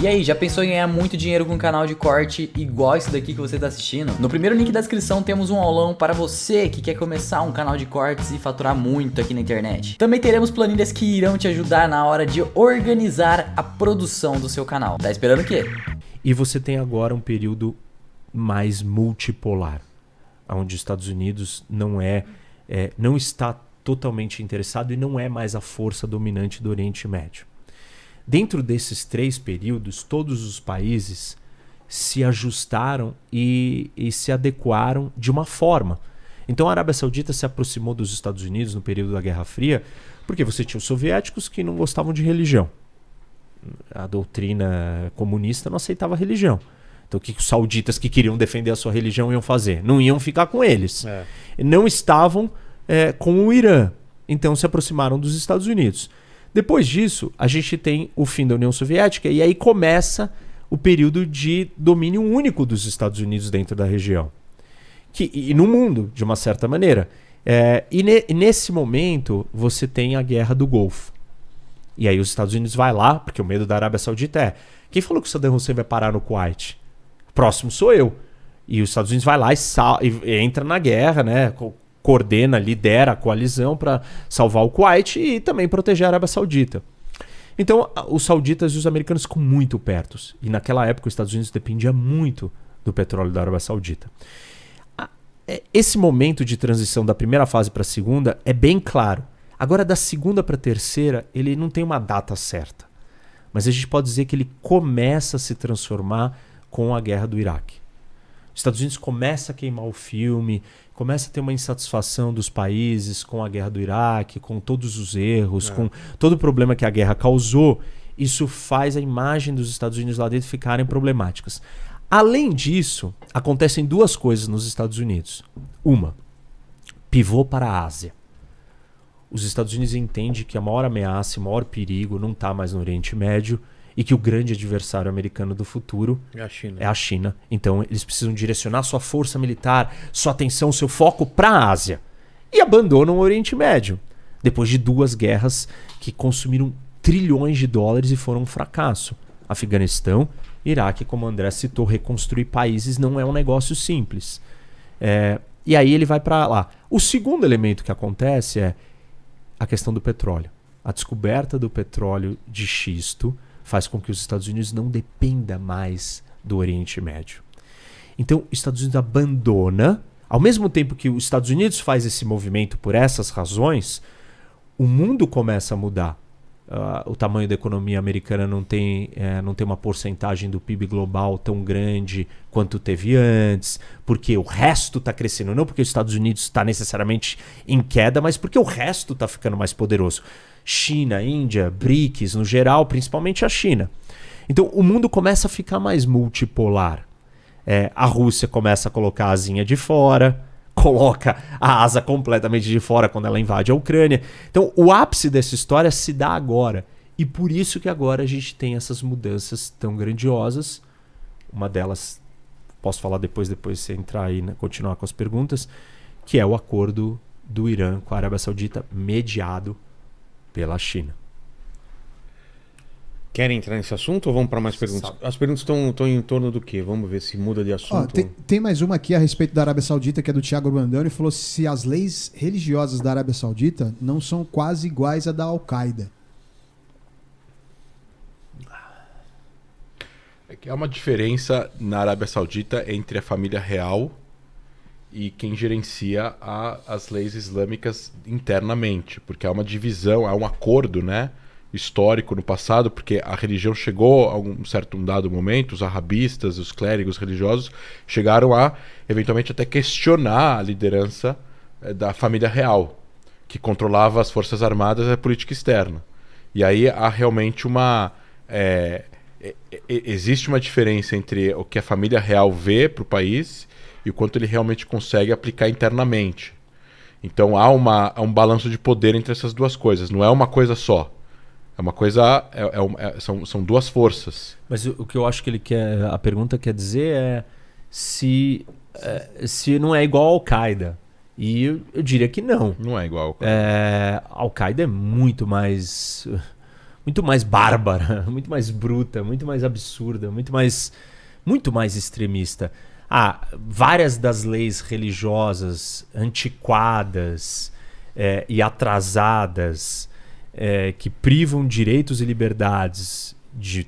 E aí, já pensou em ganhar muito dinheiro com um canal de corte igual esse daqui que você tá assistindo? No primeiro link da descrição temos um aulão para você que quer começar um canal de cortes e faturar muito aqui na internet. Também teremos planilhas que irão te ajudar na hora de organizar a produção do seu canal. Tá esperando o quê? E você tem agora um período mais multipolar, onde os Estados Unidos não está totalmente interessado e não é mais a força dominante do Oriente Médio. Dentro desses 3 períodos, todos os países se ajustaram e se adequaram de uma forma. Então a Arábia Saudita se aproximou dos Estados Unidos no período da Guerra Fria, porque você tinha os soviéticos que não gostavam de religião. A doutrina comunista não aceitava religião. Então o que os sauditas que queriam defender a sua religião iam fazer? Não iam ficar com eles. Não estavam com o Irã. Então se aproximaram dos Estados Unidos. Depois disso, a gente tem o fim da União Soviética e aí começa o período de domínio único dos Estados Unidos dentro da região. E no mundo, de uma certa maneira. Nesse momento, você tem a Guerra do Golfo. E aí os Estados Unidos vai lá, porque o medo da Arábia Saudita é... Quem falou que o Saddam Hussein vai parar no Kuwait? O próximo sou eu. E os Estados Unidos vai lá e entra na guerra, né? Coordena, lidera a coalizão para salvar o Kuwait e também proteger a Arábia Saudita. Então, os sauditas e os americanos ficam muito perto. E naquela época, os Estados Unidos dependia muito do petróleo da Arábia Saudita. Esse momento de transição da primeira fase para a segunda é bem claro. Agora, da segunda para a terceira, ele não tem uma data certa. Mas a gente pode dizer que ele começa a se transformar com a guerra do Iraque. Os Estados Unidos começa a queimar o filme, começa a ter uma insatisfação dos países com a guerra do Iraque, com todos os erros, com todo o problema que a guerra causou. Isso faz a imagem dos Estados Unidos lá dentro ficarem problemáticas. Além disso, acontecem 2 coisas nos Estados Unidos. Uma, pivô para a Ásia. Os Estados Unidos entendem que a maior ameaça, o maior perigo não está mais no Oriente Médio e que o grande adversário americano do futuro é a China. Então eles precisam direcionar sua força militar, sua atenção, seu foco para a Ásia. E abandonam o Oriente Médio. Depois de 2 guerras que consumiram trilhões de dólares e foram um fracasso. Afeganistão, Iraque, como o André citou, reconstruir países não é um negócio simples. E aí ele vai para lá. O segundo elemento que acontece é a questão do petróleo. A descoberta do petróleo de xisto faz com que os Estados Unidos não dependa mais do Oriente Médio. Então, os Estados Unidos abandona, ao mesmo tempo que os Estados Unidos faz esse movimento por essas razões, o mundo começa a mudar. O tamanho da economia americana não tem uma porcentagem do PIB global tão grande quanto teve antes, porque o resto está crescendo. Não porque os Estados Unidos está necessariamente em queda, mas porque o resto está ficando mais poderoso. China, Índia, BRICS, no geral, principalmente a China. Então o mundo começa a ficar mais multipolar. A Rússia começa a colocar a asinha de fora, coloca a asa completamente de fora quando ela invade a Ucrânia. Então o ápice dessa história se dá agora. E por isso que agora a gente tem essas mudanças tão grandiosas. Uma delas, posso falar depois você entrar aí, né, continuar com as perguntas, que é o acordo do Irã com a Arábia Saudita mediado pela China. Querem entrar nesse assunto ou vamos para mais perguntas? As perguntas estão em torno do quê? Vamos ver se muda de assunto. Tem mais uma aqui a respeito da Arábia Saudita, que é do Thiago Brandão. Ele falou se as leis religiosas da Arábia Saudita não são quase iguais à da Al-Qaeda. É que há uma diferença na Arábia Saudita entre a família real e quem gerencia as leis islâmicas internamente, porque há uma divisão, há um acordo, né, histórico no passado, porque a religião chegou a um dado momento, os arabistas, os clérigos religiosos chegaram a, eventualmente, até questionar a liderança da família real, que controlava as forças armadas e a política externa. E aí há realmente existe uma diferença entre o que a família real vê para o país e o quanto ele realmente consegue aplicar internamente. Então há um balanço de poder entre essas 2 coisas. Não é uma coisa só. É uma coisa. São 2 forças. Mas o que eu acho que ele quer. A pergunta quer dizer é se não é igual ao Al-Qaeda. E eu diria que não. Não é igual ao Al-Qaeda. Al-Qaeda é muito mais muito mais bárbara, muito mais bruta, muito mais absurda, muito mais extremista. Várias das leis religiosas antiquadas e atrasadas que privam direitos e liberdades de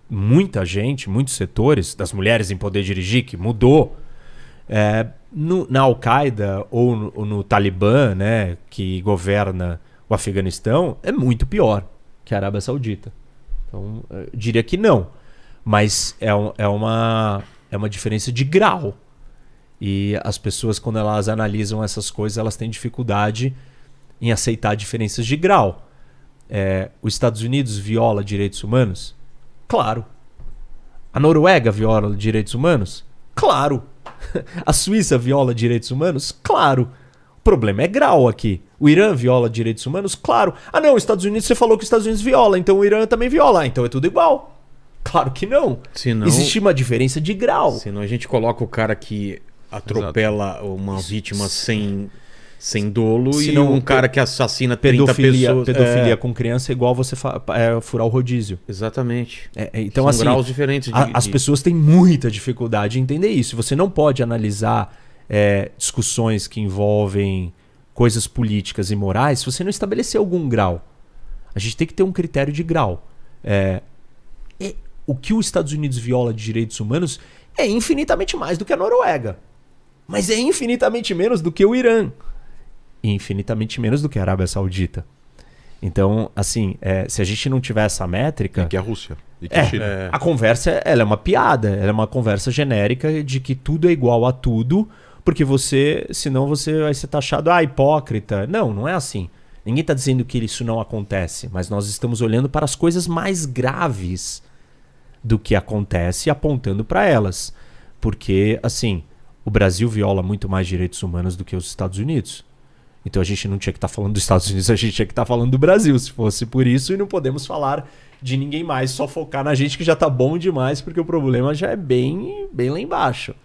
muita gente, muitos setores, das mulheres em poder dirigir, que mudou, na Al-Qaeda ou no Talibã, né, que governa o Afeganistão, é muito pior que a Arábia Saudita. Então, eu diria que não. Mas é uma diferença de grau. E as pessoas, quando elas analisam essas coisas, elas têm dificuldade em aceitar diferenças de grau. Os Estados Unidos viola direitos humanos? Claro. A Noruega viola direitos humanos? Claro. A Suíça viola direitos humanos? Claro. O problema é grau aqui. O Irã viola direitos humanos? Claro. Não, os Estados Unidos, você falou que os Estados Unidos viola, então o Irã também viola. Então é tudo igual. Claro que não. Senão, existe uma diferença de grau. Senão a gente coloca o cara que atropela uma vítima sem dolo Senão, e um cara que assassina 30 pessoas. Pedofilia com criança é igual você furar o rodízio. Exatamente. Então, São assim, graus diferentes. As pessoas têm muita dificuldade em entender isso. Você não pode analisar discussões que envolvem coisas políticas e morais se você não estabelecer algum grau. A gente tem que ter um critério de grau. O que os Estados Unidos viola de direitos humanos é infinitamente mais do que a Noruega. Mas é infinitamente menos do que o Irã. E infinitamente menos do que a Arábia Saudita. Então, assim, se a gente não tiver essa métrica... E que a Rússia. E que a China. A conversa ela é uma piada. Ela é uma conversa genérica de que tudo é igual a tudo, porque senão você vai ser taxado hipócrita. Não é assim. Ninguém está dizendo que isso não acontece, mas nós estamos olhando para as coisas mais graves do que acontece e apontando para elas. Porque, assim, o Brasil viola muito mais direitos humanos do que os Estados Unidos. Então a gente não tinha que estar falando dos Estados Unidos, a gente tinha que estar falando do Brasil, se fosse por isso, e não podemos falar de ninguém mais, só focar na gente que já tá bom demais, porque o problema já é bem lá embaixo.